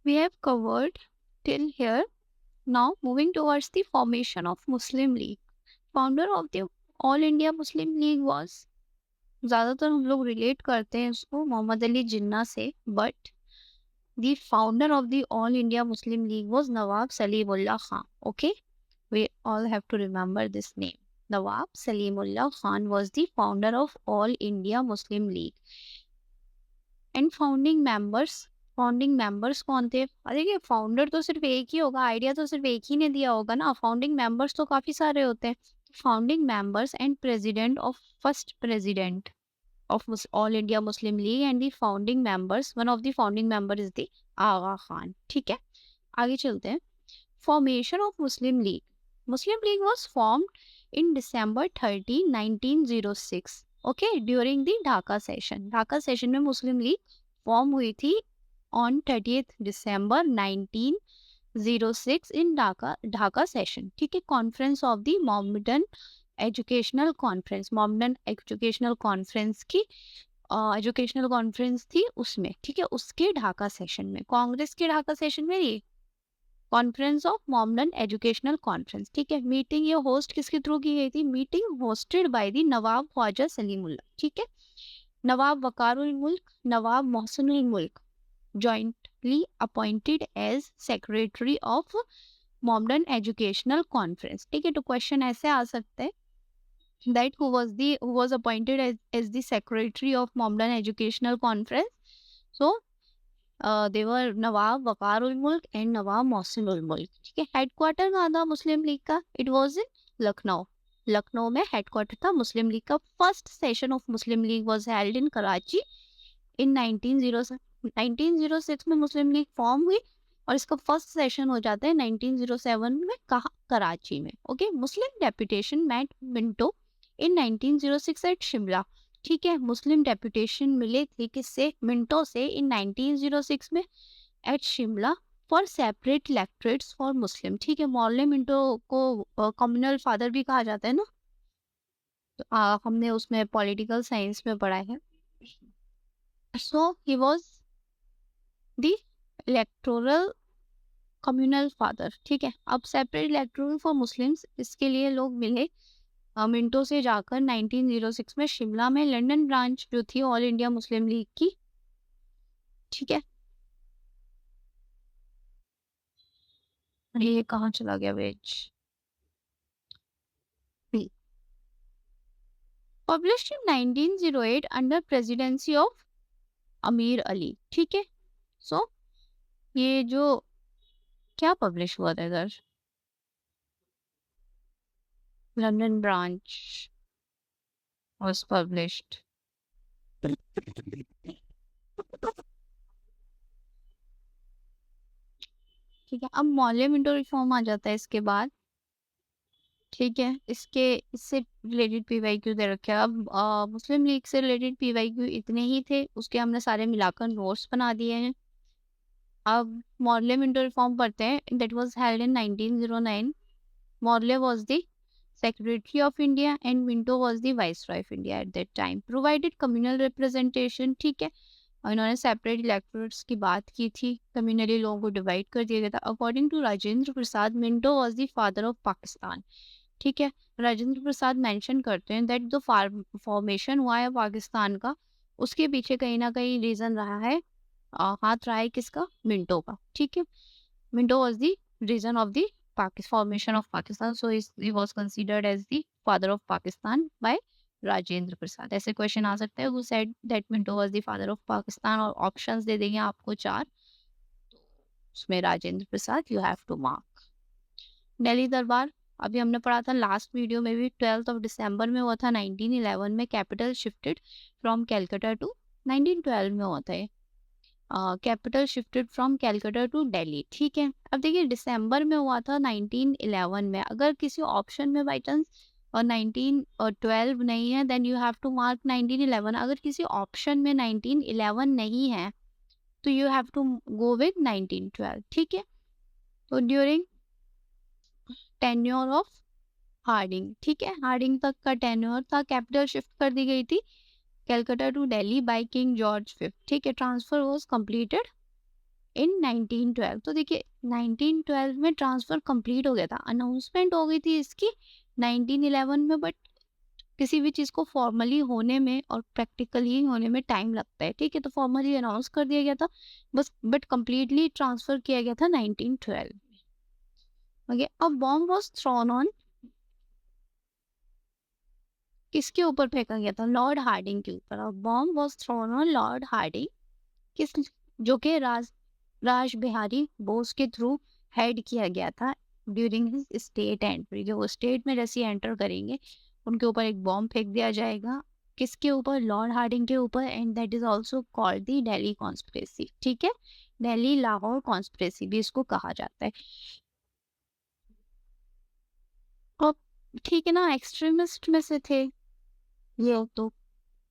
We have covered till here. Now moving towards the formation of Muslim League. Founder of the All India Muslim League was, ज्यादातर हम लोग relate करते हैं इसको मोहम्मद अली जिन्ना से, but the founder of the all India Muslim League was Nawab Salimullah Khan. Okay, we all have to remember this name. Nawab Salimullah Khan was the founder of All India Muslim League. And founding members कौन थे? देखिए, founder तो सिर्फ एक ही होगा, idea तो सिर्फ एक ही ने दिया होगा ना. फाउंडिंग मेंबर्स तो काफी सारे होते हैं. Founding members and president of first president of All India Muslim League and the founding members, one of the founding member is the Aga Khan. ठीक है, आगे चलते हैं. Formation of Muslim League. Muslim League was formed in December 30, 1906. Okay, during the Dhaka session. Dhaka session में मुस्लिम league form हुई थी on 30th December 1906 in Dhaka session. ठीक है, conference of the Mohammedan educational conference. Mohammedan educational conference की educational conference थी उसमें. ठीक है, उसके ढाका सेशन में, कांग्रेस के ढाका सेशन में ये conference of Mohammedan educational conference. ठीक है, मीटिंग ये होस्ट किसके थ्रू की गई थी? मीटिंग होस्टेड बाय द नवाब ख्वाजा सलीमुल्लाह. ठीक है, नवाब वकारुल मुल्क, नवाब मोहसिनुल मुल्क jointly appointed as secretary of Mohammedan educational conference. ठीक है, तो क्वेश्चन ऐसे आ सकते हैं that who was appointed as the secretary of Mohammedan Educational Conference. So they were नवाब वकारउल मुल्क एंड नवाब मोहसिन उल मुल्क. ठीक है, हेडक्वार्टर कहाँ था मुस्लिम लीग का? It was in Lucknow. Lucknow में हेडक्वार्टर था मुस्लिम लीग का. First session of Muslim League was held in Karachi in 1906 में मुस्लिम लीग फॉर्म हुई और इसका फर्स्ट सेशन हो जाता है 1907 में. कहा? कराची में. ओके, मुस्लिम डेपुटेशन मेट मिंटो इन 1906 एट शिमला. ठीक है, मुस्लिम डेपुटेशन मिले थे किससे? मिंटो से इन 1906 में at Shimla for separate electorates for Muslim. ठीक है, मौलाना मिंटो को कम्युनल फादर भी कहा जाता है ना, तो हमने उसमें पॉलिटिकल साइंस में पढ़ा है. So he was the electoral communal father. ठीक है, अब सेपरेट इलेक्टोरल फॉर मुस्लिम्स, इसके लिए लोग मिले मिंटो से जाकर 1906 में शिमला में, लंदन ब्रांच जो थी ऑल इंडिया मुस्लिम लीग की. ठीक है, ये कहाँ चला गया page? Published in 1908 under presidency of अमीर अली. ठीक है, सो ये जो क्या पब्लिश हुआ था इधर? London branch was published. ठीक है, अब मौलाना मिंटो रिफॉर्म आ जाता है इसके बाद. ठीक है, इससे रिलेटेड पीवाईक्यू दे रखे हैं. अब मुस्लिम लीग से रिलेटेड पीवाईक्यू इतने ही थे, उसके हमने सारे मिलाकर नोट्स बना दिए हैं. अब मौलाना मिंटो रिफॉर्म पढ़ते हैं. That was held in 1909. Maulana was the secretary of India and Minto was the viceroy of India at that time. Provided communal representation. ठीक है, और इन्होंने सेपरेट इलेक्टोरेट्स की बात की थी, कम्युनली लोगों को डिवाइड कर दिया गया था. According to Rajendra Prasad, Minto was the father of Pakistan. ठीक है, राजेंद्र प्रसाद मेंशन करते हैं दैट जो फॉर्मेशन हुआ है पाकिस्तान का, उसके पीछे कहीं ना कहीं रीजन रहा है, हाथ रहा है किसका? मिंटो का. ठीक है, Minto was the reason of the formation of Pakistan. So he was considered as the father of Pakistan by Rajendra Prasad. ऐसे क्वेश्चन आ सकते हैं, who said that Minto was the father of Pakistan, और ऑप्शंस दे देंगे आपको 4, उसमें Rajendra Prasad you have to mark. Delhi Durbar अभी हमने पढ़ा था लास्ट वीडियो में भी, 12 दिसंबर में हुआ था 1911 में. Capital shifted from Calcutta to 1912 में हुआ था. Capital shifted from Calcutta to Delhi. ठीक है, अब देखिए दिसंबर में हुआ था 1911 में. अगर किसी ऑप्शन में बाई चांस 1912 नहीं है, then you have to mark 1911. अगर किसी ऑप्शन में 1911 नहीं है तो you have to go with 1912. ठीक है, तो ड्यूरिंग टेन्योर ऑफ हार्डिंग. ठीक है, हार्डिंग तक का टेन्योर था. कैपिटल शिफ्ट कर दी गई थी Calcutta to Delhi by king George 5. ठीक है, ट्रांसफर वाज कंप्लीटेड इन 1912। तो देखिए 1912 में ट्रांसफर कंप्लीट हो गया था, अनाउंसमेंट हो गई थी इसकी 1911 में, बट किसी भी चीज़ को फॉर्मली होने में और प्रैक्टिकली होने में टाइम लगता है, ठीक है। तो फॉर्मली अनाउंस कर दिया गया था बस, बट कंप्लीटली ट्रांसफर किया गया था 1912 में। ओके, अब बॉम्ब वाज थ्रोन ऑन, किसके ऊपर फेंका गया था? लॉर्ड हार्डिंग के ऊपर। और bomb was thrown on lord Hardinge, किस, जो कि राज बिहारी बोस के थ्रू हेड किया गया था ड्यूरिंग हिज स्टेट एंट्री। जो वो स्टेट में जैसे एंटर करेंगे उनके ऊपर एक बॉम्ब फेंक दिया जाएगा, किसके ऊपर? लॉर्ड हार्डिंग के ऊपर। And that is also called the Delhi conspiracy, ठीक है। दिल्ली लाहौर कॉन्स्पिरेसी भी इसको कहा जाता है। और ठीक है ना, एक्सट्रीमिस्ट में से थे ये, तो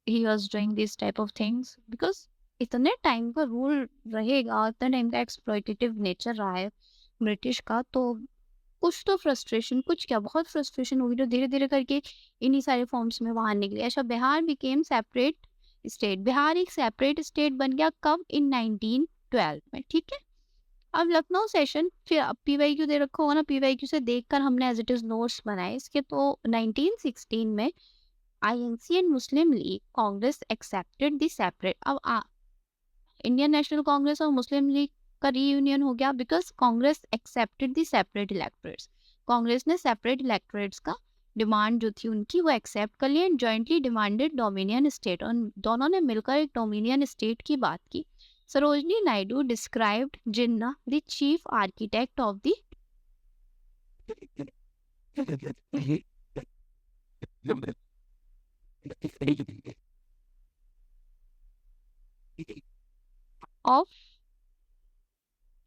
he was doing this type of things because इतने टाइम का रूल रहेगा, इतने टाइम का एक्सप्लॉइटेटिव नेचर रहा है ब्रिटिश का, तो कुछ तो फ्रस्ट्रेशन, कुछ क्या बहुत फ्रस्ट्रेशन होगी, तो धीरे धीरे करके इन्हीं सारे फॉर्म्स में बाहर निकले। अच्छा, Bihar became separate state, Bihar एक सेपरेट स्टेट बन गया कब? इन 1912 में, ठीक है। अब लखनऊ सेशन, फिर अब पीवाईक्यू दे रखा होगा ना, पीवाईक्यू से देखकर हमने एज इट इज नोट्स बनाए इसके। तो 1916 में INC and Muslim League Congress accepted the separate। अब इंडियन नेशनल कांग्रेस और मुस्लिम लीग का रीयूनियन हो गया because Congress accepted the separate electorates. Congress ने सेपरेट इलेक्टोरेट्स का डिमांड जो थी उनकी वो एक्सेप्ट कर लिया and jointly demanded dominion state. और दोनों ने मिलकर एक डोमिनियन स्टेट की बात की। Sarojini Naidu described Jinnah the chief architect of the of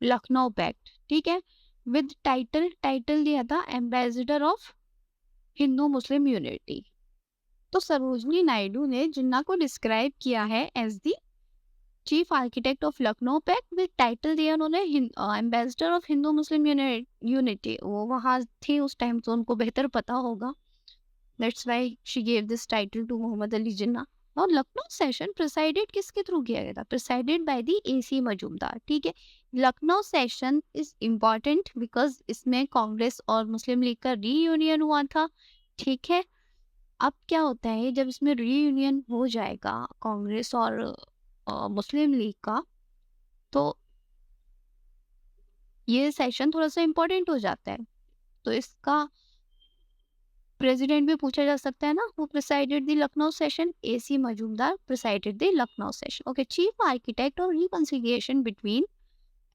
Lucknow pact, ठीक है, विद टाइटल दिया था ambassador of Hindu Muslim unity. तो सरोजनी नायडू ने जिन्ना को डिस्क्राइब किया है as the chief architect of Lucknow pact, with title दिया उन्होंने ambassador of Hindu Muslim unity. वो वहां थे उस टाइम, तो उनको बेहतर पता होगा, that's why she gave this title to Mohammad Ali Jinnah. और लखनऊ सेशन प्रिसाइडेड किसके थ्रू किया गया था? Presided by the AC Majumdar, ठीक है। Lucknow session is important because इसमें कांग्रेस और मुस्लिम लीग का रीयूनियन हुआ था, ठीक है। अब क्या होता है, जब इसमें रीयूनियन हो जाएगा कांग्रेस और मुस्लिम लीग का, तो ये सेशन थोड़ा सा इम्पोर्टेंट हो जाता है। तो इसका प्रेसिडेंट भी पूछा जा सकता है ना, वो presided the Lucknow session, AC Majumdar presided the Lucknow session. Okay, chief architect और reconciliation between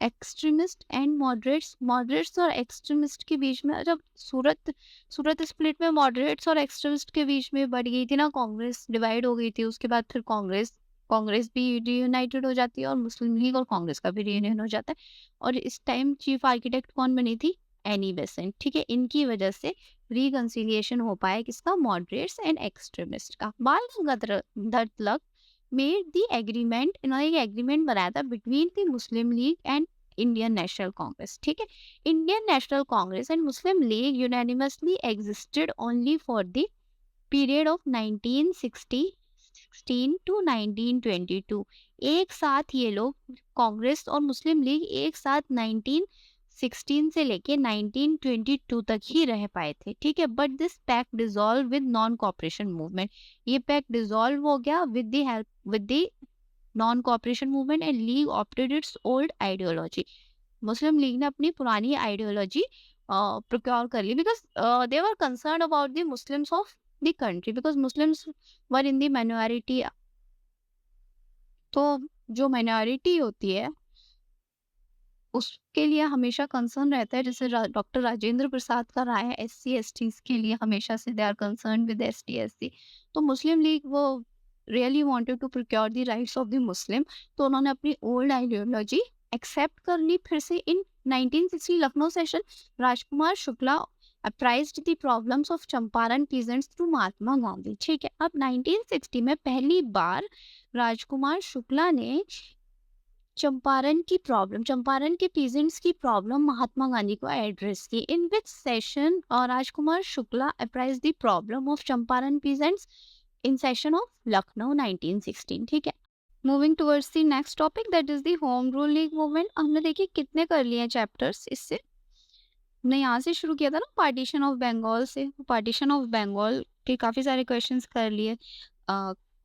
extremist and moderates. Moderates और एक्सट्रीमिस्ट के बीच में, जब सूरत स्प्लिट में मॉडरेट्स और एक्सट्रीमिस्ट के बीच में बढ़ गई थी ना, कांग्रेस डिवाइड हो गई थी, उसके बाद फिर कांग्रेस भी रीयूनाइटेड हो जाती है और मुस्लिम लीग और कांग्रेस का भी रीयूनियन हो जाता है। और इस टाइम चीफ आर्किटेक्ट कौन बनी थी? एनी बेसेंट, ठीक है। इनकी वजह से रिकंसिलिएशन हो पाया किसका? मॉडरेट्स एंड एक्सट्रीमिस्ट का। Bal Gangadhar Tilak made the agreement, इन्होंने एक एग्रीमेंट बनाया था between the Muslim League and Indian National Congress, ठीक है। Indian National Congress and Muslim League unanimously existed only for the period of 1916 to 1922। एक साथ ये लोग, कांग्रेस और मुस्लिम लीग एक साथ 1916 से लेके 1922 तक ही रह पाए थे, ठीक है। But this pact dissolve with non cooperation movement. ये पैक्ट डिसॉल्व हो गया with the help with the non cooperation movement and league opted its old ideology. Muslim league ने अपनी पुरानी आइडियोलॉजी प्रोक्योर कर ली because they were concern about the Muslims of the country, because Muslims were in the minority. तो जो minority होती है उसके लिए हमेशा कंसर्न रहता है, जैसे डॉक्टर राजेंद्र प्रसाद का रहा है SC STs के लिए हमेशा से they are concern with ST SC। तो मुस्लिम लीग वो really wanted to procure the rights of the Muslim, तो उन्होंने अपनी ओल्ड आइडियोलॉजी एक्सेप्ट कर ली फिर से। In 1960 Lucknow session Rajkumar Shukla apprised the problems of Champaran peasants through Mahatma Gandhi, ठीक है। अब 1960 में पहली बार राजकुमार शुक्ला ने चंपारण के पीजेंट्स की प्रॉब्लम महात्मा गांधी को एड्रेस की। इन विच सेशन और Rajkumar Shukla apprise the problem of Champaran peasants in session of Lucknow 1916, ठीक है। Moving towards the next topic that is the home rule league movement. हमने देखिए कितने कर लिए हैं चैप्टर्स इससे। हमने यहाँ से शुरू किया था ना पार्टीशन ऑफ बंगाल से। पार्टीशन ऑफ बंगाल के काफी सारे क्वेश्चंस कर लिए।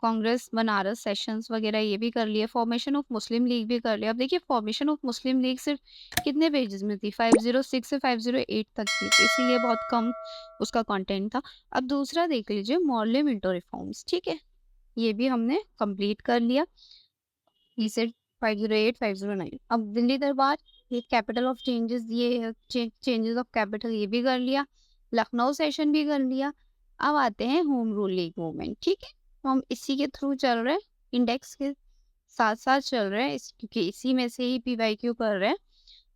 कांग्रेस बनारस सेशंस वगैरह ये भी कर लिए। फॉर्मेशन ऑफ मुस्लिम लीग भी कर लिया। अब देखिए फॉर्मेशन ऑफ मुस्लिम लीग सिर्फ कितने पेजेस में थी, 506 से 508 तक थी, तो इसीलिए बहुत कम उसका कंटेंट था। अब दूसरा देख लीजिए मॉर्ले मिंटो रिफॉर्म्स। ठीक है, ये भी हमने कंप्लीट कर लिया। He said 508 509। अब दिल्ली दरबार, ये कैपिटल ऑफ चेंजेस, ये चेंजेस ऑफ कैपिटल ये भी कर लिया। लखनऊ सेशन भी कर लिया। अब आते हैं होम रूल लीग मूवमेंट। ठीक है, तो हम इसी के थ्रू चल रहे हैं, इंडेक्स के साथ साथ चल रहे हैं क्योंकि इसी में से ही पीवाईक्यू कर रहे हैं।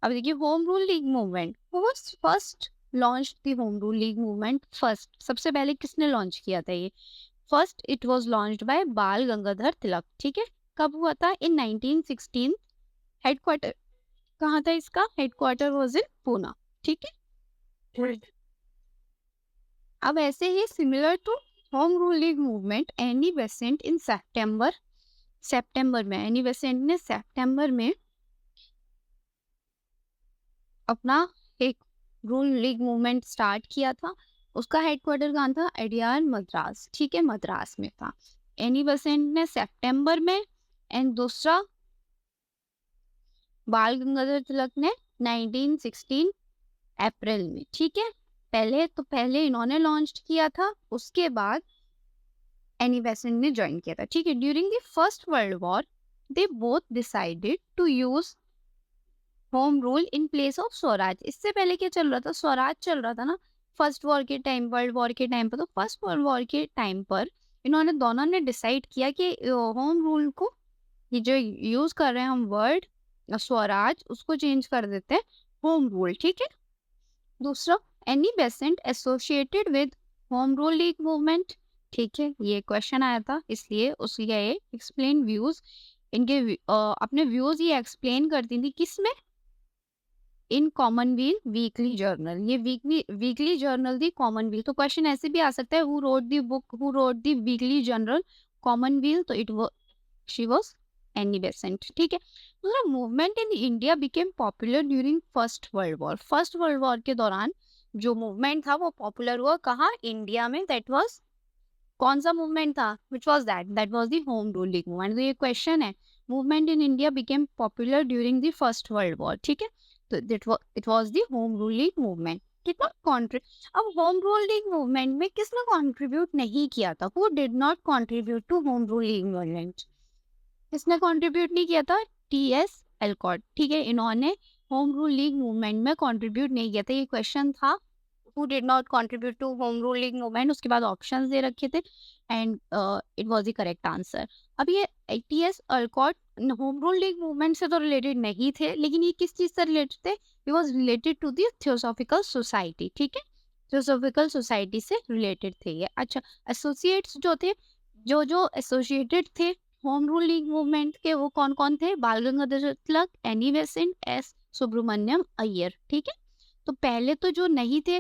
अब देखिए home rule league movement first launch दी। Home rule league movement first सबसे पहले किसने लॉन्च किया था ये? First it was launched by बाल गंगाधर तिलक। ठीक है, कब हुआ था? इन 1916। हेडक्वार्टर कहाँ था इसका? Headquarter was in Poona. ठीक है, अब ऐसे ही similar to home rule league movement Annie Besant in सितंबर में एनी बेसेंट ने सितंबर में अपना एक रूल लीग मूवमेंट स्टार्ट किया था। उसका हेडक्वार्टर कहाँ था? अडियार मद्रास। ठीक है, मद्रास में था। एनी बेसेंट ने सितंबर में, एंड दूसरा बाल गंगाधर तिलक ने 1916 अप्रैल में। ठीक है, पहले इन्होंने लॉन्च किया था, उसके बाद एनी बेसेंट ने ज्वाइन किया था। ठीक है, during the first world war they both decided to use home rule in place of swaraj. इससे पहले क्या चल रहा था? स्वराज चल रहा था ना फर्स्ट वॉर के टाइम, वर्ल्ड वॉर के टाइम पर। तो फर्स्ट वर्ल्ड वॉर के टाइम पर इन्होंने दोनों ने डिसाइड किया कि होम रूल को, ये जो यूज कर रहे हैं हम वर्ड स्वराज, उसको चेंज कर देते हैं होम रूल। ठीक है, दूसरा Annie Besant associated with home rule league movement. ठीक है, ये क्वेश्चन आया था इसलिए उसके एक्सप्लेन व्यूज, इनके अपने व्यूज ये एक्सप्लेन करती थी किसमें? In Commonwealth weekly journal. ये वीकली जर्नल दी कॉमनवेल्थ। तो क्वेश्चन ऐसे भी आ सकता है, who wrote the book, who wrote the weekly journal Commonwealth? तो इट वो शी वाज एनी बेसेंट। ठीक है, दूसरा movement in India became popular during first world war. First world war के दौरान जो मूवमेंट था वो पॉपुलर हुआ कहाँ? इंडिया में। दैट वाज कौन सा मूवमेंट था? Which was that was the home rule league movement. तो ये क्वेश्चन है, movement in India became popular during the first world war. ठीक है, तो it was the home rule league movement. कितना अब होम रूल लीग मूवमेंट में किसने कंट्रीब्यूट नहीं किया था? Who did not contribute to home rule league movement? किसने कंट्रीब्यूट नहीं किया था? TS Olcott. ठीक है, इन्होंने होम रूल लीग मूवमेंट में कंट्रीब्यूट नहीं किया था। ये क्वेश्चन था, who did not contribute to home rule league movement। उसके बाद ऑप्शंस दे रखे थे and it was the correct answer. अब ये T S Olcott home rule league movement से तो रिलेटेड नहीं थे, लेकिन ये किस चीज से रिलेटेड थे? It was related to the theosophical society. ठीक है, थियोसॉफिकल सोसाइटी से रिलेटेड थे ये। अच्छा, एसोसिएट्स जो थे, जो एसोसिएटेड थे होम रूल लीग मूवमेंट के, वो कौन कौन थे? Bal Gangadhar Tilak, Annie Besant, S Subramaniam Iyer. ठीक है, तो पहले तो जो नहीं थे,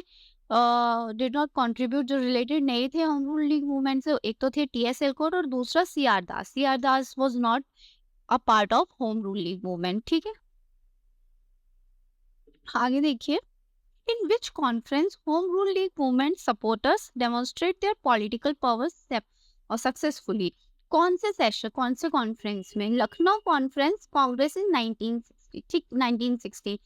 डिड नॉट कंट्रीब्यूट, जो रिलेटेड नहीं थे होम रूल लीग मूवमेंट से, एक तो थे टीएस एल्कॉट और दूसरा C R Das. C R Das was not a part of home rule league movement. ठीक है, आगे देखिए, in which conference home rule league movement supporters demonstrate their political powers और सक्सेसफुली। कौन से सेशन, कौन से कॉन्फ्रेंस में? Lucknow conference Congress in 1960। ठीक, 1960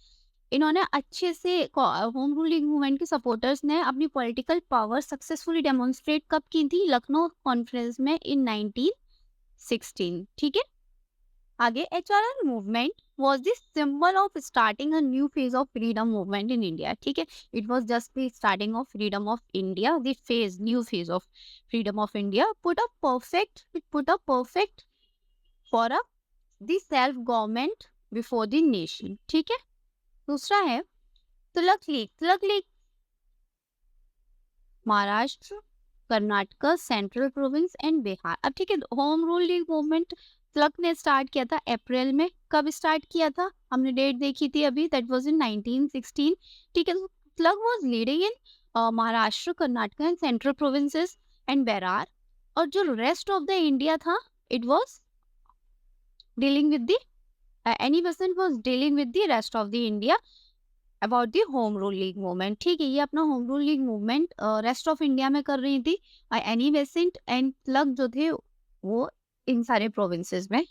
इन्होंने अच्छे से होम रूल लीग मूवमेंट के सपोर्टर्स ने अपनी पॉलिटिकल पावर सक्सेसफुली डेमोन्स्ट्रेट कब की थी? लखनऊ कॉन्फ्रेंस में इन 1916। ठीक है, आगे एचआरएल movement was the symbol of starting a new phase of freedom movement in India। ठीक है, it was just the starting of freedom of India, the new phase of freedom of India, put a perfect for a the self government before the nation। ठीक है, दूसरा है Tilak league Maharashtra, Karnataka, central province and Bihar. अब ठीक है, home rule league movement Tilak ने start किया था अप्रैल में। कब स्टार्ट किया था? हमने डेट देखी थी अभी, दैट वाज इन 1916। ठीक है, तो Tilak was leading in Maharashtra, Karnataka and central provinces and Bihar. और जो रेस्ट ऑफ द इंडिया था, it was dealing with the Annie Besant was dealing with the rest of the India about the home rule league movement. ठीक है, ये अपना home rule league movement rest of India में कर रही थी. Annie Besant and plug जो थे वो इन सारे प्रोविंसेस में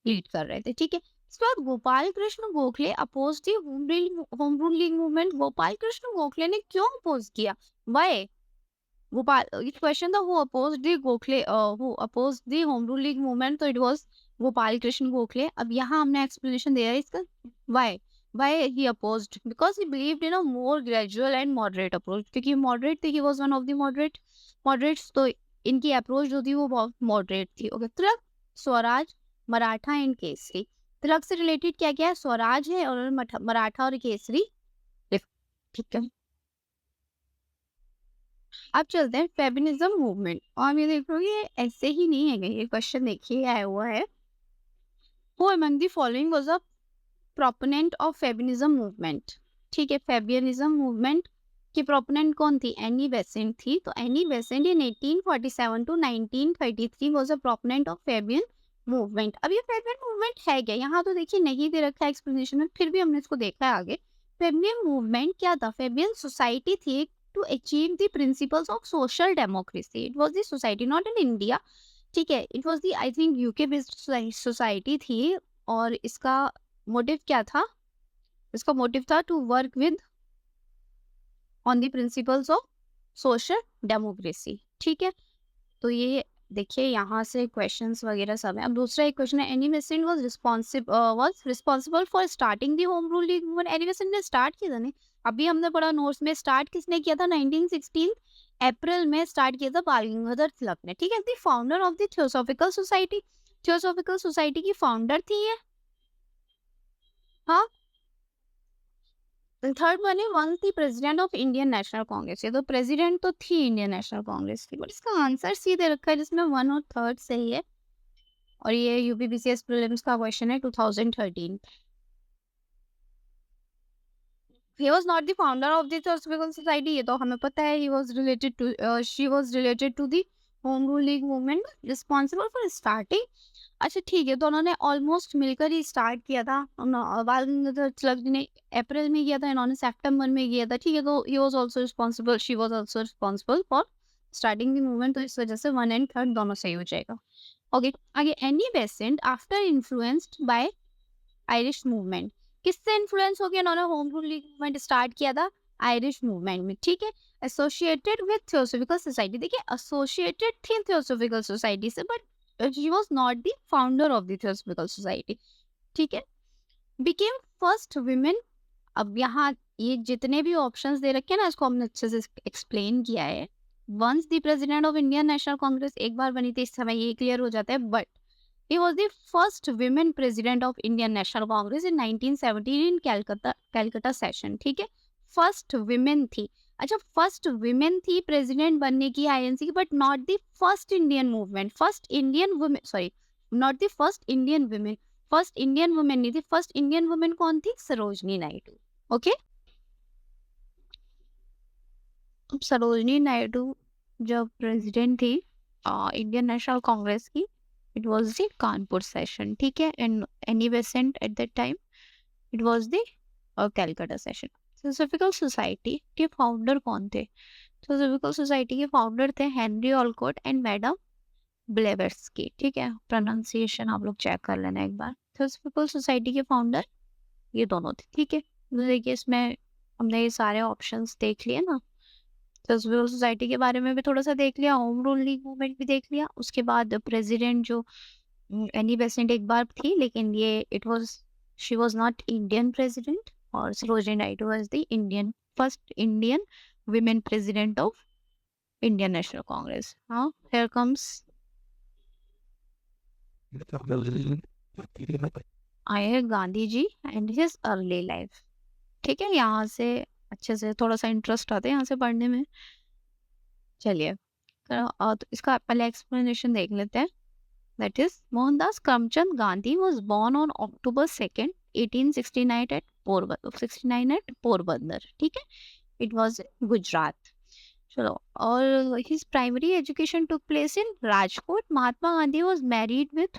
लीड कर रहे थे. ठीक है, इसके बाद Gopal Krishna Gokhale oppose the home rule league movement. Gopal Krishna Gokhale ने क्यों अपोज किया? वाई? Gopal, question था who opposed the Gokhale, who opposed the Home Rule League movement, तो it was गोपाल कृष्ण गोखले. अब यहाँ हमने एक्सप्लेनेशन दिया है इसका. why he opposed? Because he believed in a more gradual and moderate approach. क्योंकि moderate थे, he was one of the moderates, तो इनकी अप्रोच जो थी वो बहुत मॉडरेट थी. Okay, Tilak, Swaraj, Maratha and Kesari. तिलक से रिलेटेड क्या क्या है? स्वराज है और मराठा और केसरी. ठीक है, अब चलते हैं फेमिनिज्म मूवमेंट. और ये देख लो, ये ऐसे ही नहीं है, ये क्वेश्चन देखिए आया हुआ है. Who among the following was a proponent of feminism movement? ठीक है, फेमिनिज्म मूवमेंट की प्रोपोनेंट कौन थी? एनी बेसेंट थी. तो Annie Besant in 1847 to 1933 was a proponent of feminine movement. अब ये फेमिनिन मूवमेंट है क्या? यहाँ तो देखिए नहीं दे रखा है एक्सप्लेनेशन में, फिर भी हमने इसको देखा है आगे. फेमिनिन मूवमेंट क्या था? फेमिनिन सोसाइटी थी to achieve the principles of social democracy. It was the society, not in India. ठीक है, it was the I think UK based society थी. और इसका मोटिव क्या था? इसका मोटिव था to work with on the principles of social democracy. ठीक है, तो ये देखिए यहाँ से क्वेश्चंस वगैरह सब है. अब दूसरा एक क्वेश्चन है, Annie Besant was responsible for starting the home rule league movement. Annie Besant ने स्टार्ट किया था नहीं? अभी हमने पढ़ा नोट्स में, स्टार्ट किसने किया था? 1916 अप्रैल में स्टार्ट किया था बाल गंगाधर तिलक ने. ठीक है, the founder of the theosophical society. Theosophical society की फाउंडर थी ये. हाँ, थर्ड वन है, वन थी president of Indian National Congress. ये तो प्रेसिडेंट तो थी इंडियन नेशनल कांग्रेस की, बट इसका आंसर सीधे रखा है जिसमें वन और थर्ड सही है. और ये यूपीपीसीएस प्रीलिम्स का क्वेश्चन है 2013. He was not the founder of the Theosophical Society, ये तो हमें पता है. He was related to she was related to the Home Rule League movement, responsible for starting. अच्छा ठीक है, तो उन्होंने ऑलमोस्ट मिलकर ही स्टार्ट किया था. बाल गंगाधर तिलक जी ने अप्रैल में किया था, इन्होंने सितंबर में किया था. ठीक है, तो he was also responsible, she was also responsible for starting the movement. तो इस वजह से वन एंड थर्ड दोनों सही हो जाएगा. ओके, आगे, Annie Besant after influenced by Irish movement. किससे इन्फ्लुएंस हो गया? इन्होंने home rule league movement start किया था आयरिश मूवमेंट में. ठीक है, एसोसिएटेड विद थियोसॉफिकल सोसाइटी. देखिए, एसोसिएटेड थी थियोसॉफिकल सोसाइटी से, but she was not the founder of the Theosophical Society. ठीक है, became first women. अब यहाँ ये जितने भी ऑप्शंस दे रखे हैं ना, इसको हमने अच्छे से एक्सप्लेन किया है. Once the president of Indian National Congress एक बार बनी थी, इस समय ये क्लियर हो जाता है. But he was the first women president of Indian National Congress in 1917 in Calcutta session. ठीक है, फर्स्ट women थी. अच्छा, फर्स्ट women थी प्रेसिडेंट बनने की आईएनसी की, but not the first Indian movement. First Indian women, sorry, not the first Indian women. First Indian women नहीं थी. फर्स्ट इंडियन वुमेन कौन थी? सरोजनी नायडू. ओके, सरोजनी नायडू जब प्रेसिडेंट थी इंडियन नेशनल कांग्रेस की, it was the Kanpur session. ठीक है, and Annie Besant at that time it was the Calcutta session. Theosophical Society के फाउंडर कौन थे? Theosophical Society के फाउंडर थे हेनरी ऑलकॉट एंड मैडम ब्लेवेट्स्की. ठीक है, प्रोनाउंसिएशन आप लोग चेक कर लेना एक बार. Theosophical Society के फाउंडर ये दोनों थे. ठीक है, तो देखिए इसमें हमने ये सारे ऑप्शंस देख लिए ना. थियोसॉफिकल सोसाइटी के बारे में भी थोड़ा सा देख लिया, होम रूल लीग मूवमेंट भी देख लिया. उसके बाद प्रेसिडेंट जो एनी बेसेंट एक बार थी, लेकिन ये it was she was not Indian president. और Sarojini Naidu was the first Indian women president of Indian National Congress. हाँ, हियर कम्स आए Gandhi ji and his early life. ठीक है, यहाँ से अच्छे से थोड़ा सा इंटरेस्ट आता है यहाँ से पढ़ने में. चलिए, तो इसका पहले एक्सप्लेनेशन देख लेते हैं. That is, Mohandas Karamchand Gandhi was born on October 2nd 1869 at Porbandar. ठीक है, इट वाज गुजरात. चलो, और his primary education took place in Rajkot. Mahatma Gandhi was married with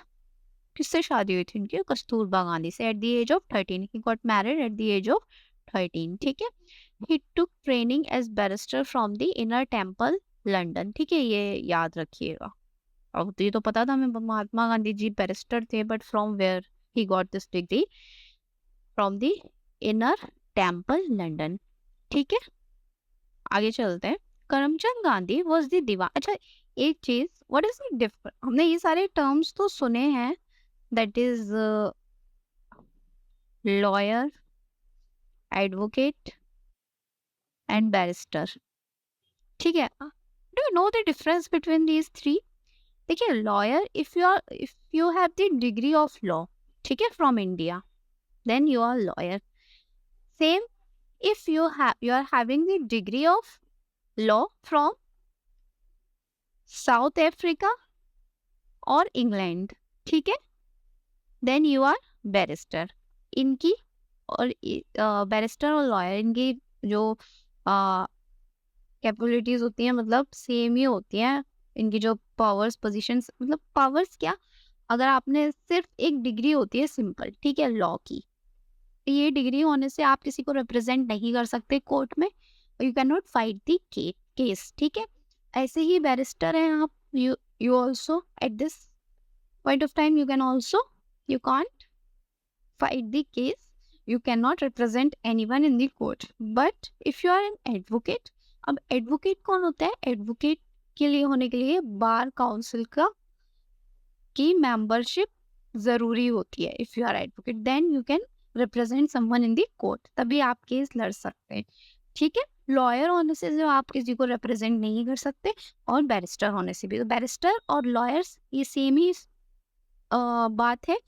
किससे शादी हुई थी इनकी? कस्तूरबा गांधी से at the age of 13। He got married at the age of 13। ठीक है। He took training as barrister from the inner temple London. ठीक है, ये याद रखिएगा। अब तो ये तो पता था हमें महात्मा गांधी जी बैरिस्टर थे, but from where he got this degree? From the inner temple London. ठीक है, आगे चलते हैं। Karamchand Gandhi was the diwan. अच्छा, एक चीज, व्हाट इज द डिफरेंस? हमने ये सारे टर्म्स तो सुने हैं, that is lawyer, advocate and barrister. ठीक है, do you know the difference between these three? देखिए, lawyer, if you have the degree of law, ठीक है, from India, then you are lawyer. Same if you are having the degree of law from South Africa और England, ठीक है, then you are barrister. इनकी और barrister और lawyer, इनकी जो कैपेबिलिटीज होती हैं मतलब सेम ही होती हैं। इनकी जो पावर्स, पोजीशंस, मतलब पावर्स क्या, अगर आपने सिर्फ एक डिग्री होती है सिंपल, ठीक है, लॉ की, ये डिग्री होने से आप किसी को रिप्रेजेंट नहीं कर सकते कोर्ट में, you can not fight the case. ठीक है, ऐसे ही बैरिस्टर हैं आप, you also at this point of time you can also, you can't fight the case, you cannot represent anyone in the court, but if you are an advocate, अब advocate कौन होता है? Advocate के लिए होने के लिए बार काउंसिल की मेंबरशिप जरूरी होती है। If you are advocate, then you can represent someone in the court, तभी आप केस लड़ सकते हैं। ठीक है, लॉयर होने से जो आप किसी को रिप्रेजेंट नहीं कर सकते, और बैरिस्टर होने से भी। तो बैरिस्टर और लॉयर्स ये सेम ही बात है।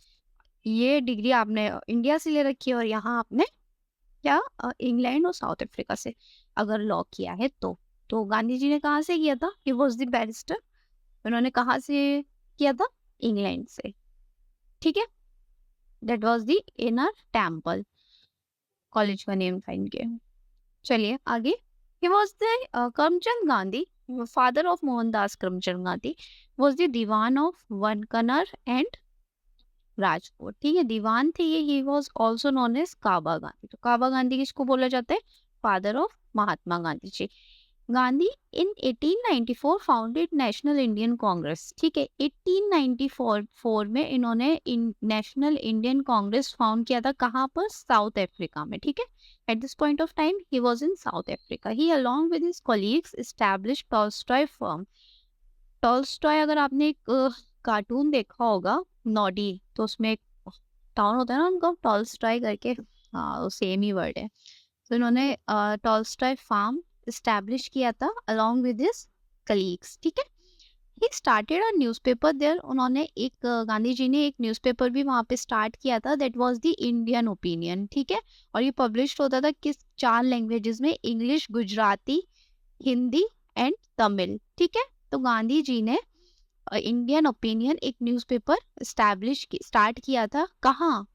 ये डिग्री आपने इंडिया से ले रखी है, और यहाँ आपने क्या इंग्लैंड और साउथ अफ्रीका से अगर लॉ किया है तो गांधी जी ने कहाँ से किया था? He was the barrister. उन्होंने कहाँ से किया था? इंग्लैंड से। ठीक है, that was the inner Temple, college का नेम था इनके। चलिए आगे। He was the Karamchand Gandhi, father of Mohandas Karamchand Gandhi, was the diwan of Wankaner and Rajkot. ठीक है, दीवान थे ये। He was also known as Kaba Gandhi. तो काबा गांधी किसको बोला जाता है? Father of Mahatma Gandhi ji. Gandhi in 1894 founded national Indian Congress. ठीक है, 1894 में इन्होंने नेशनल इंडियन कांग्रेस फाउंड किया था। कहाँ पर? साउथ अफ्रीका में। ठीक है, at this point of time he was in South Africa. He along with his colleagues established Tolstoy firm. Tolstoy, अगर आपने एक कार्टून देखा होगा नॉडी, तो उसमें एक टाउन होता है ना उनका, टॉलस्टॉय करके, हाँ सेम ही वर्ड है। तो इन्होंने टॉलस्टॉय फार्म एस्टैब्लिश किया था अलोंग विद हिज कलीग्स। ठीक है, he started a newspaper there. उन्होंने एक गांधी जी ने एक न्यूज़पेपर भी वहाँ पे स्टार्ट किया था, that was the Indian Opinion. ठीक है, और ये पब्लिश होता था किस 4 लैंग्वेजेस में? English, Gujarati, Hindi and Tamil. ठीक है, तो गांधी जी ने इंडियन ओपिनियन एक न्यूज़पेपर स्टार्ट किया था। कहाँ?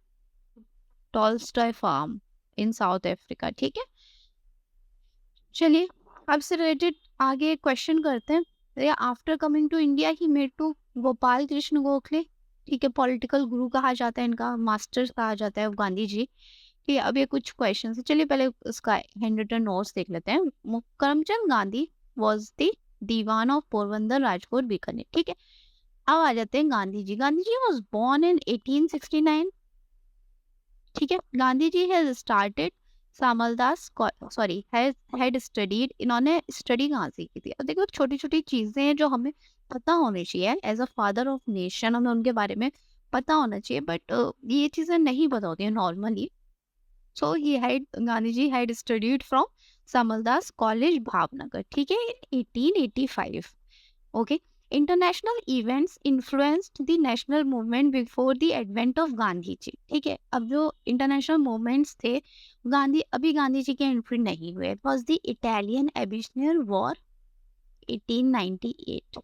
Tolstoy farm in South Africa. ठीक है, चलिए अब से रिलेटेड आगे क्वेश्चन करते हैं। After coming to India he made to Gopal Krishna Gokhale. ठीक है, पॉलिटिकल गुरु कहा जाता है इनका, मास्टर कहा जाता है गांधी जी। ठीक है, अब ये कुछ क्वेश्चन है, चलिए पहले उसका हैंड रिटन नोट्स देख लेते हैं। Karamchand Gandhi was the diwan of Porbandar, Rajkot, Bikaner. ठीक है, अब आ जाते हैं Gandhi ji. Gandhi ji was born in 1869। ठीक है, Gandhi ji has started Samaldas, sorry had studied. इन्होंने स्टडी कहाँ से की थी? अब देखो, छोटी छोटी चीजें हैं जो हमें पता होनी चाहिए। As a father of nation हमें उनके बारे में पता होना चाहिए, बट ये चीजें नहीं पता होती है normally. So Gandhi ji had studied from Samaldas college, Bhavnagar. ठीक है, in 1885। Okay, international events influenced the national movement before the advent of Gandhi ji. ठीक है, अब जो इंटरनेशनल मूवमेंट्स थे, गांधी जी के एंट्री नहीं हुए। It was the Italian Abyssinian war 1898।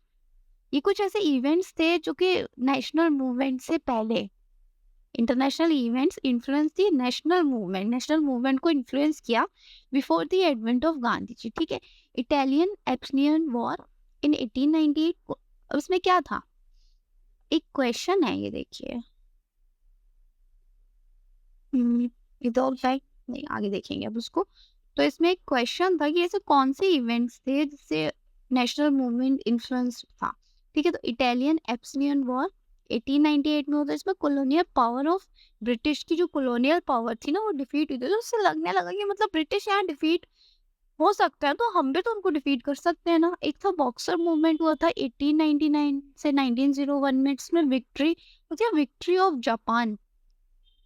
ये कुछ ऐसे इवेंट्स थे जो कि नेशनल मूवमेंट से पहले, international events influence the national movement को इन्फ्लुएंस किया before the advent of Gandhi ji. ठीक है, इटालियन एबिशनियन वॉर इन 1898। उसमें क्या था? एक क्वेश्चन है, ये देखिए, इधर है नहीं, आगे देखेंगे अब उसको। तो इसमें एक क्वेश्चन था कि ऐसे कौन से इवेंट्स थे जिससे नेशनल मूवमेंट इन्फ्लुएंस था। ठीक है, तो इटालियन एब्सलियन वॉर 1898 में होता है। इसमें कॉलोनियल पावर ऑफ ब्रिटिश की जो कॉलोनियल पावर थी ना वो डिफीट हुई थी। तो उससे लगने लगा कि मतलब ब्रिटिश यहाँ डिफीट हो सकता है तो हम भी तो उनको डिफीट कर सकते हैं ना। एक था बॉक्सर मूवमेंट हुआ था 1899 से 1901 में, इसमें विक्ट्री होती है, विक्ट्री ऑफ जापान,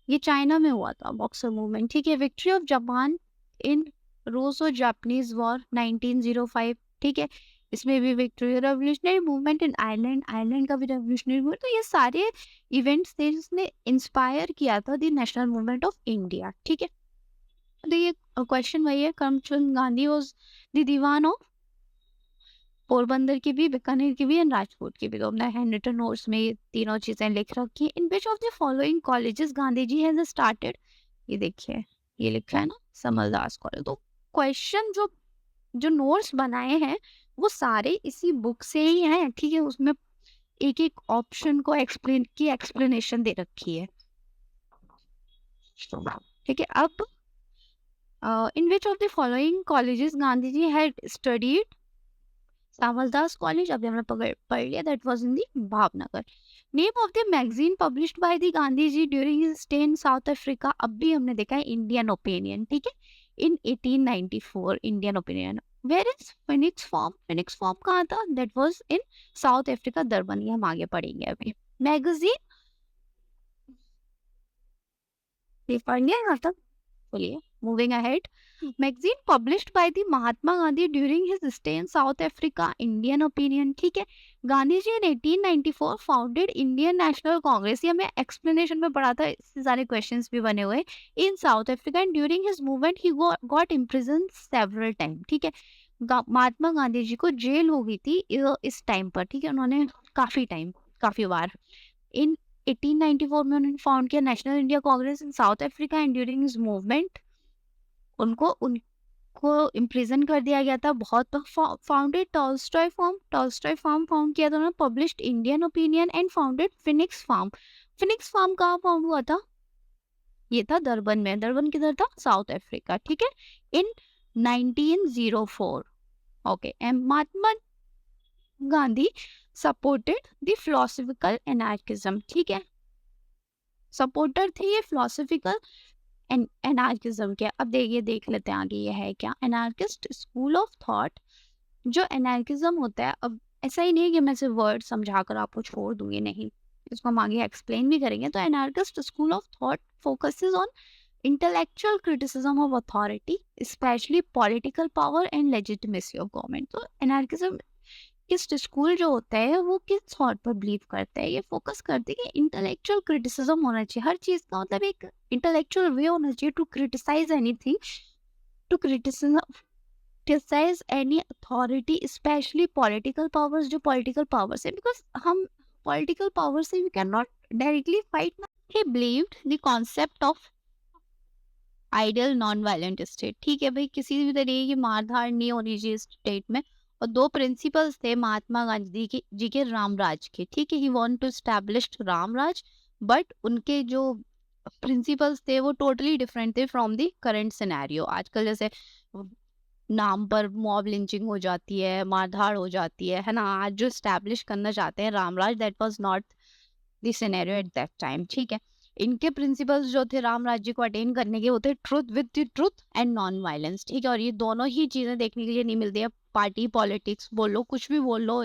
ये चाइना में हुआ था बॉक्सर मूवमेंट। ठीक है, victory of Japan in Russo Japanese war 1905। ठीक है, इसमें भी victory, revolutionary movement in Ireland, Ireland का भी रेवोल्यूशनरी मूवमेंट। तो ये सारे इवेंट्स थे जिसने इंस्पायर किया था the national movement of India. ठीक है, तो ये क्वेश्चन वही है, Karamchand Gandhi was the diwan of Porbandar की भी, बीकानेर की भी एंड राजकोट की भी। तो अपना हैंड रिटन नोट्स में ये तीनों चीजें लिख रखी है। In which of the following colleges Gandhi ji has started, ये देखिए ये लिखा है ना, समलदास कॉलेज। तो क्वेश्चन जो जो नोट्स बनाए हैं वो सारे इसी बुक से ही हैं। ठीक है, उसमें एक एक ऑप्शन को एक्सप्लेन की एक्सप्लेनेशन दे रखी है। ठीक है, अब in which of the following colleges Gandhi ji had studied, Samaldas college अभी हमने पढ़ लिया, that was in the Bhavnagar. Name of the magazine published by the Gandhi ji during his stay in South Africa, अब भी हमने देखा है इंडियन ओपिनियन। ठीक है, in 1894 Indian Opinion. Where is Phoenix Farm, Phoenix Farm कहाँ था, that was in South Africa, Durban. ये हम आगे पढ़ेंगे अभी। मैगजीन ये पढ़ लिया यहाँ तक, बोलिए moving ahead. Magazine published by the Mahatma Gandhi during his stay in South Africa, Indian Opinion. ठीक है, गांधी जी इन 1894 फाउंडेड इंडियन नेशनल कांग्रेस, ये हमें एक्सप्लेनेशन में पढ़ा था, इससे सारे क्वेश्चंस भी बने हुए in South Africa. And during his movement he got imprison several time. ठीक है, महात्मा गांधी जी को जेल हो गई थी इस टाइम पर। ठीक है, उन्होंने काफी बार इन 1894 में उन्होंने फाउंड किया national India Congress in South Africa. And during his movement उनको इम्प्रिजन कर दिया गया था बहुत। Founded Tolstoy farm, Tolstoy farm found किया था उन्होंने। Published Indian Opinion and founded Phoenix farm. Phoenix farm कहाँ फाउंड हुआ था, ये था दरबन में। दरबन किधर था, साउथ अफ्रीका। ठीक है, in 1904। Okay, and Mahatma Gandhi supported the philosophical anarchism. ठीक है, सपोर्टर थे ये फिलोसफिकल एनार्किज्म के। अब देखिए देख लेते हैं आगे ये है क्या। एनार्किस्ट स्कूल ऑफ थॉट, जो एनार्किज्म होता है, अब ऐसा ही नहीं है कि मैं सिर्फ वर्ड समझाकर आपको छोड़ दूंगी, नहीं, इसको हम आगे एक्सप्लेन भी करेंगे। तो anarchist school of thought focuses on intellectual criticism of authority, specially political power and legitimacy of government. तो एनार्किज्म किस स्कूल जो होता है वो किस थॉट पर बिलीव करता है, ये फोकस करते हैं कि इंटेलेक्चुअल क्रिटिसिज्म होना चाहिए हर चीज का, मतलब एक इंटेलेक्चुअल वे होना चाहिए to criticise anything, to criticise any authority, specially political powers, जो पॉलिटिकल पावर्स है, बिकॉज हम पॉलिटिकल पावर से we can not directly fight ना। He believed the concept of ideal non violent state. ठीक है भाई, किसी भी तरीके की मारधाड़ नहीं होनी चाहिए स्टेट में। और दो प्रिंसिपल्स थे महात्मा गांधी जी के रामराज के। ठीक है, he want to establish Ramraj, but उनके जो प्रिंसिपल्स थे वो टोटली डिफरेंट थे फ्रॉम द करंट सिनेरियो। आजकल जैसे नाम पर मॉब लिंचिंग हो जाती है, मारधाड़ हो जाती है ना, आज जो एस्टैब्लिश करना चाहते हैं Ramraj, that was not the scenario at that time. ठीक है, इनके प्रिंसिपल्स जो थे राम राज्य को अटेन करने के, वो थे truth with the truth and non violence. ठीक है, और ये दोनों ही चीजें देखने के लिए नहीं मिलती है। पार्टी पॉलिटिक्स बोलो, कुछ भी बोल लो,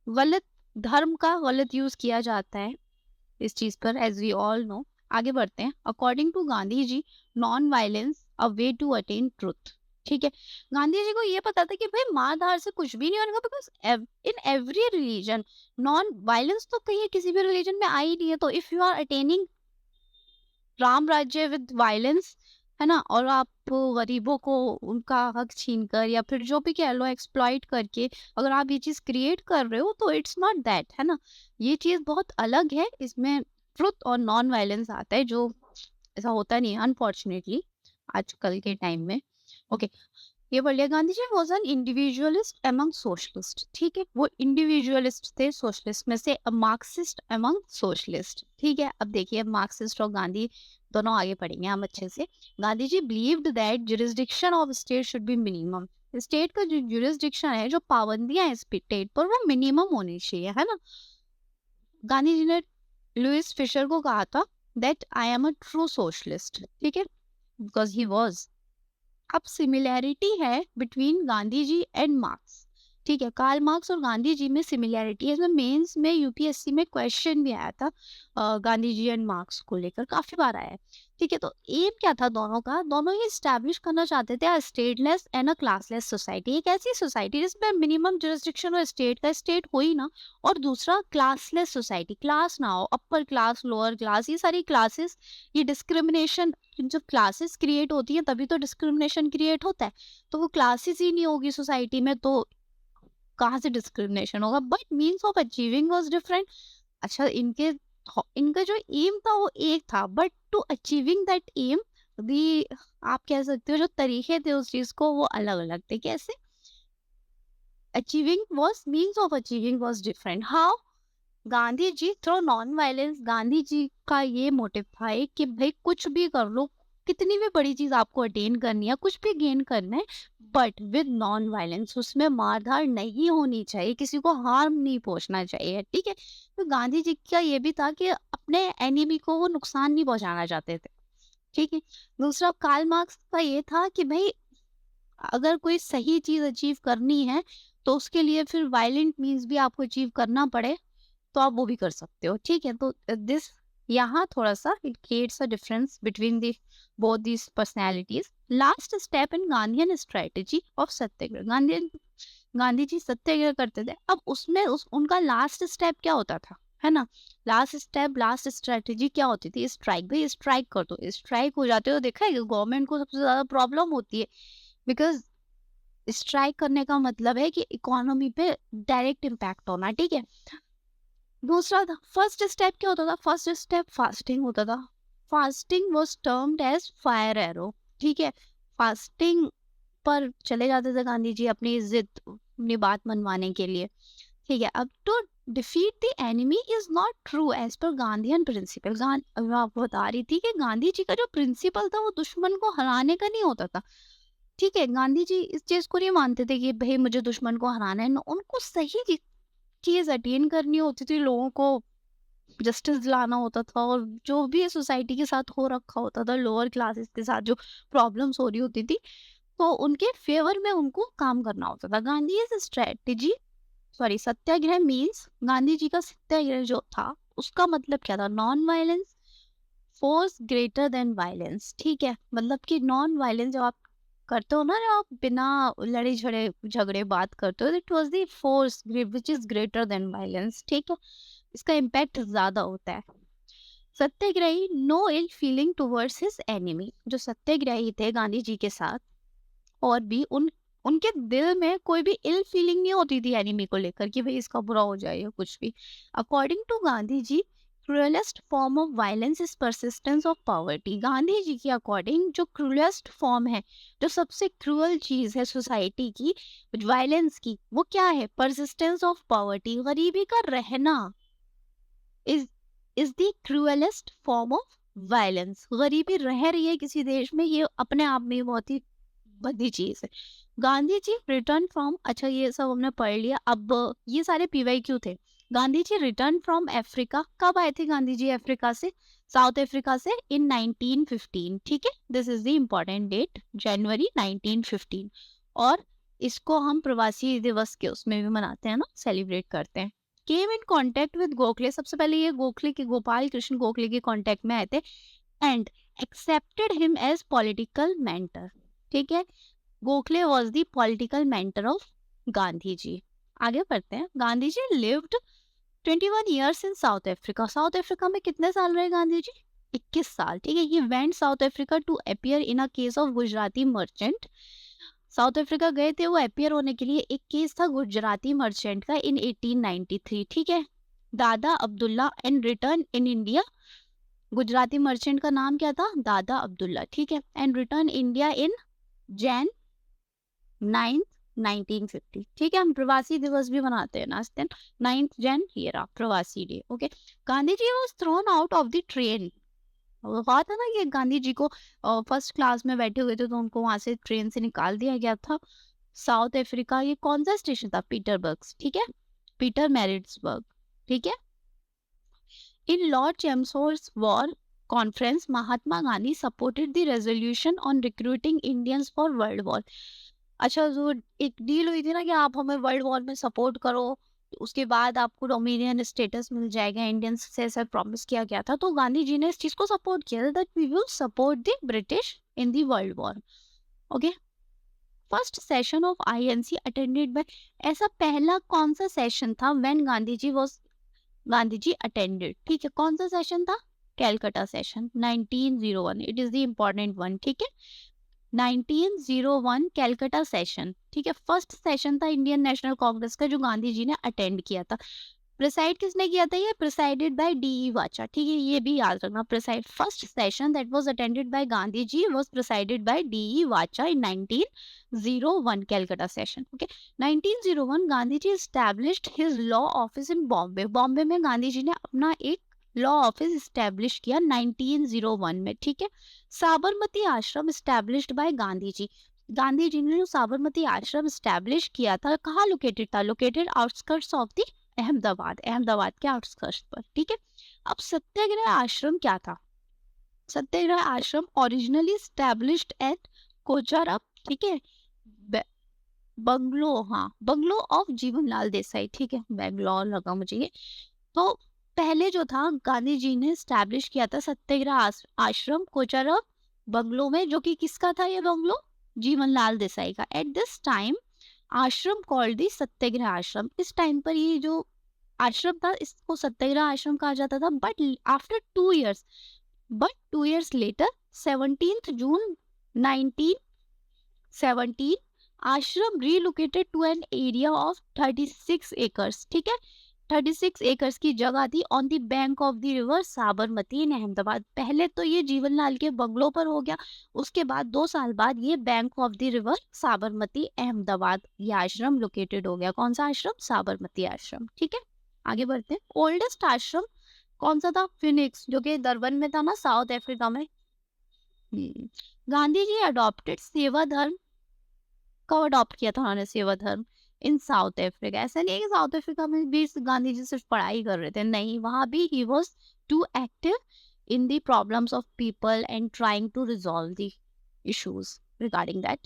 गलत धर्म का गलत यूज किया जाता है इस चीज पर, एज वी ऑल नो। आगे बढ़ते हैं। According to Gandhi ji, non violence a way to attain truth. ठीक है, गांधी जी को ये पता था कि भाई मारधाड़ से कुछ भी नहीं होगा, because in every religion non violence तो कहीं किसी भी रिलीजन में आई नहीं है। तो if you are attaining Ram Rajya with violence, है ना, और आप गरीबों को उनका हक छीनकर या फिर जो भी कह लो एक्सप्लॉइट करके अगर आप ये चीज क्रिएट कर रहे हो, तो इट्स नॉट दैट, है ना, ये चीज बहुत अलग है। इसमें ट्रुथ और नॉन वायलेंस आता है, जो ऐसा होता नहीं है अनफॉर्चुनेटली आजकल के टाइम में। ओके, ये पढ़ लिया। Gandhi ji was an individualist among socialist, ठीक है, वो इंडिविजुअलिस्ट थे सोशलिस्ट में से, मार्क्सिस्ट एमंग सोशलिस्ट, ठीक है। अब देखिए मार्क्सिस्ट और गांधी दोनों आगे पढ़ेंगे हम अच्छे से। Gandhi ji believed that jurisdiction of state should be minimum, state का जो जुरिस्डिक्शन है, जो पाबंदियां है स्टेट पर, वो मिनिमम होनी चाहिए, है ना। गांधी जी ने लुइस फिशर को कहा था that I am a true socialist, ठीक है, बिकॉज ही वॉज। अब सिमिलैरिटी है between Gandhi ji and Marx, ठीक है, कार्ल मार्क्स और गांधी जी में सिमिलैरिटी है। इसमें मेंस में यूपीएससी में क्वेश्चन भी आया था गांधी जी एंड मार्क्स को लेकर, काफी बार आया है, ठीक है। तो एम क्या था दोनों का, दोनों ही स्टैब्लिश करना चाहते थे stateless and a classless society, एक ऐसी सोसाइटी जिसमें मिनिमम जुरिस्डिक्शन हो स्टेट का, स्टेट हो ही ना, और दूसरा क्लासलेस सोसाइटी, क्लास ना हो, अपर क्लास लोअर क्लास, ये सारी क्लासेस, ये डिस्क्रिमिनेशन, जब क्लासेस क्रिएट होती है तभी तो डिस्क्रिमिनेशन क्रिएट होता है। तो वो क्लासेस ही नहीं होगी सोसाइटी में तो कहाँ से डिस्क्रिमिनेशन होगा। But means of achieving was different. अच्छा, इनका जो एम था वो एक था, but to achieving that aim the, आप कह सकते हो जो तरीके थे उस चीज को वो अलग अलग थे। कैसे? Achieving was, means of achieving was different. How? Gandhi ji through non violence, Gandhi ji का ये मोटिव था कि भाई कुछ भी कर लो, कितनी भी बड़ी चीज आपको अटेन करनी है, कुछ भी गेन करना है, बट विद नॉन वायलेंस, उसमें मारधाड़ नहीं होनी चाहिए, किसी को हार्म नहीं पहुंचना चाहिए, ठीक है। तो गांधी जी का ये भी था कि अपने एनिमी को वो नुकसान नहीं पहुंचाना चाहते थे, ठीक है। दूसरा कार्ल मार्क्स का ये था कि भाई अगर कोई सही चीज अचीव करनी है तो उसके लिए फिर वायलेंट मीन्स भी आपको अचीव करना पड़े तो आप वो भी कर सकते हो, ठीक है। तो दिस, यहाँ थोड़ा सा it creates a difference between the both these personalities. Last step in Gandhian strategy of satyagraha, Gandhi ji satyagraha करते थे। अब उसमें उनका लास्ट स्टेप क्या होता था, है ना। लास्ट स्टेप, लास्ट स्ट्रेटेजी क्या होती थी? स्ट्राइक। भाई स्ट्राइक कर दो, स्ट्राइक हो जाते हो, देखा है गवर्नमेंट को सबसे ज्यादा प्रॉब्लम होती है, बिकॉज स्ट्राइक करने का मतलब है कि इकोनॉमी पे डायरेक्ट इम्पैक्ट होना, ठीक है। दूसरा था, फर्स्ट स्टेप क्या होता था? फर्स्ट स्टेप फास्टिंग होता था। Fasting was termed as fire arrow, ठीक है। फास्टिंग पर चले जाते थे गांधी जी अपनी जिद, अपनी बात मनवाने के लिए, ठीक है। अब तो defeat the enemy is not true as per Gandhian principle. आपको बता रही थी कि गांधी जी का जो प्रिंसिपल था वो दुश्मन को हराने का नहीं होता था, ठीक है। गांधी जी इस चीज को नहीं मानते थे कि भाई मुझे दुश्मन को हराना है, उनको सही चीज अटेन करनी होती थी, लोगों को जस्टिस दिलाना होता था, और जो भी सोसाइटी के साथ हो रखा होता था, लोअर क्लासेस के साथ जो प्रॉब्लम्स हो रही होती थी, तो उनके फेवर में उनको काम करना होता था। Gandhi is strategy, sorry, satyagraha means, Gandhi ji का सत्याग्रह जो था उसका मतलब क्या था? Non violence, force greater than violence, ठीक है। मतलब कि नॉन वायलेंस जब आप करते हो ना, जब आप बिना लड़े झगड़े बात करते हो, it was the force which is greater than violence, ठीक है। इसका इम्पैक्ट ज्यादा होता है। सत्याग्रही नो इल फीलिंग टुवर्ड्स हिज एनिमी, जो सत्याग्रही थे गांधी जी के साथ, और भी उनके दिल में कोई भी इल फीलिंग नहीं होती थी एनिमी को लेकर कि भाई इसका बुरा हो जाए या कुछ भी। According to Gandhi ji, cruellest form of violence is persistence of poverty. Gandhi ji के अकॉर्डिंग जो क्रूएलेस्ट फॉर्म है, जो सबसे क्रूअल चीज है सोसाइटी की, वायलेंस की, वो क्या है? परसिस्टेंस ऑफ पॉवर्टी, गरीबी का रहना is the cruellest form of violence. गरीबी रह रही है किसी देश में, ये अपने आप में बहुत ही बड़ी चीज है। गांधी जी रिटर्न फ्रॉम, अच्छा ये सब हमने पढ़ लिया। अब ये सारे पीवाईक्यू थे। Gandhi ji return from Africa, कब आए थे गांधी जी अफ्रीका से? साउथ अफ्रीका से इन 1915, ठीक है। This is the important date, January 1915। और इसको हम प्रवासी दिवस के उसमें भी मनाते हैं ना, सेलिब्रेट करते हैं। केम इन कॉन्टेक्ट विद गोखले, सबसे पहले ये गोखले के, गोपाल कृष्ण गोखले के कॉन्टेक्ट में आए थे, and accepted him as political mentor, ठीक है। Gokhale was the political mentor of Gandhi ji. आगे बढ़ते हैं। Gandhi ji lived 21 years in South Africa. South Africa में कितने साल रहे गांधी जी? 21 साल, ठीक है। He went South Africa to appear in a case of Gujarati merchant. South Africa गए थे वो अपीयर होने के लिए, एक केस था गुजराती मर्चेंट का इन 1893, ठीक है। दादा Abdullah and return in India. Gujarati merchant का नाम क्या था? दादा अब्दुल्ला, ठीक है। And return India in Jain 9th 1950। ठीक है, हम प्रवासी दिवस भी मनाते हैं ना इस दिन, 9th जन, ये रहा Pravasi day. Okay, Gandhi ji was thrown out of the train. हुआ था ना कि गांधी जी को फर्स्ट क्लास में बैठे हुए थे तो उनको वहां से ट्रेन से निकाल दिया गया था। साउथ अफ्रीका, ये कौन सा स्टेशन था? पीटरबर्ग, ठीक है, पीटर मैरिट्सबर्ग। ठीक है, in Lord Chelmsford's war conference Mahatma Gandhi supported the resolution on recruiting Indians for World War. अच्छा, जो एक डील हुई थी ना कि आप हमें वर्ल्ड वॉर में सपोर्ट करो, उसके बाद आपको डोमिनियन स्टेटस मिल जाएगा, इंडियंस से ऐसा प्रॉमिस किया गया था, तो गांधी जी ने इस चीज को सपोर्ट किया that we will support the British in the world war. Okay, first session of INC attended by, ऐसा पहला कौन सा सेशन था व्हेन गांधी जी अटेंडेड? ठीक है, कौन सा सेशन था? Calcutta session 1901, it is the important one. ठीक है, 1901 कैलकाटा सेशन। ठीक है, फर्स्ट सेशन था इंडियन नेशनल कांग्रेस का जो गांधी जी ने अटेंड किया था। प्रिसाइड किसने किया था? ये प्रिसाइडेड बाय डी वाचा। ठीक है, ये भी याद रखना, preside first session that was attended by Gandhi ji was presided by D Wacha in 1901 Calcutta session. Okay, 1901 Gandhi ji established his law office in Bombay. Bombay में गांधी जी ने अपना एक लॉ ऑफिस एस्टैब्लिश किया 1901 में। ठीक है, साबरमती आश्रम एस्टैब्लिश्ड बाय गांधी जी। गांधी जी ने जो साबरमती आश्रम एस्टैब्लिश किया था, कहाँ लोकेटेड था? Located outskirts of the Ahmedabad, Ahmedabad के आउटस्कर्ट्स पर। ठीक है, अब सत्याग्रह आश्रम क्या था? सत्याग्रह आश्रम ओरिजिनली एस्टैब्लिश्ड एट कोचारम। ठीक है, बंगलो, हाँ, बंगलो ऑफ जीवनलाल देसाई। ठीक है, बैंगलोर लगा मुझे ये। तो पहले जो था गांधी जी ने स्टैब्लिश किया था सत्याग्रह आश्रम कोचारम बंगलो में, जो कि किसका था ये बंगलो? जीवनलाल देसाई का। एट दिस टाइम आश्रम कॉल्ड दी सत्याग्रह आश्रम। इस टाइम पर ये जो आश्रम था इसको सत्याग्रह आश्रम कहा जाता था। But 2 years later 17 June 1917 ashram relocated to an area of 36 acres. ठीक है, 36 एकर्स की जगह थी on the bank of the river Sabarmati in Ahmedabad. पहले तो ये जीवनलाल के बंगलों पर हो गया, उसके बाद 2 साल बाद ये bank of the river Sabarmati Ahmedabad ये आश्रम लोकेटेड हो गया। कौन सा आश्रम? साबरमती आश्रम। ठीक है, आगे बढ़ते हैं। ओल्डेस्ट आश्रम कौन सा था? फिनिक्स, जो कि दरबन में था ना, साउथ अफ्रीका में। गांधी जी अडॉप्टेड सेवा धर्म। कब अडॉप्ट किया था उन्होंने सेवा धर्म? इन साउथ अफ्रीका। ऐसा नहीं है कि साउथ अफ्रीका में भी गांधी जी सिर्फ पढ़ाई कर रहे थे, नहीं, वहां भी he was too active in the problems of people and trying to resolve the issues regarding that.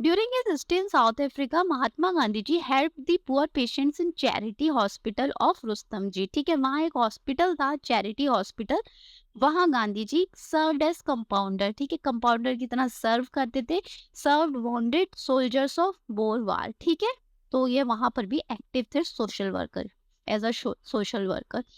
During his stay in South Africa, Mahatma Gandhi ji helped the poor patients in charity hospital of Rustam ji. ठीक है, वहाँ एक hospital था, charity hospital, वहाँ Gandhi ji served as compounder. ठीक है, compounder की तरह सर्व करते थे, served wounded soldiers of Boer war. ठीक है, तो ये वहां पर भी एक्टिव थे social worker, as a social worker.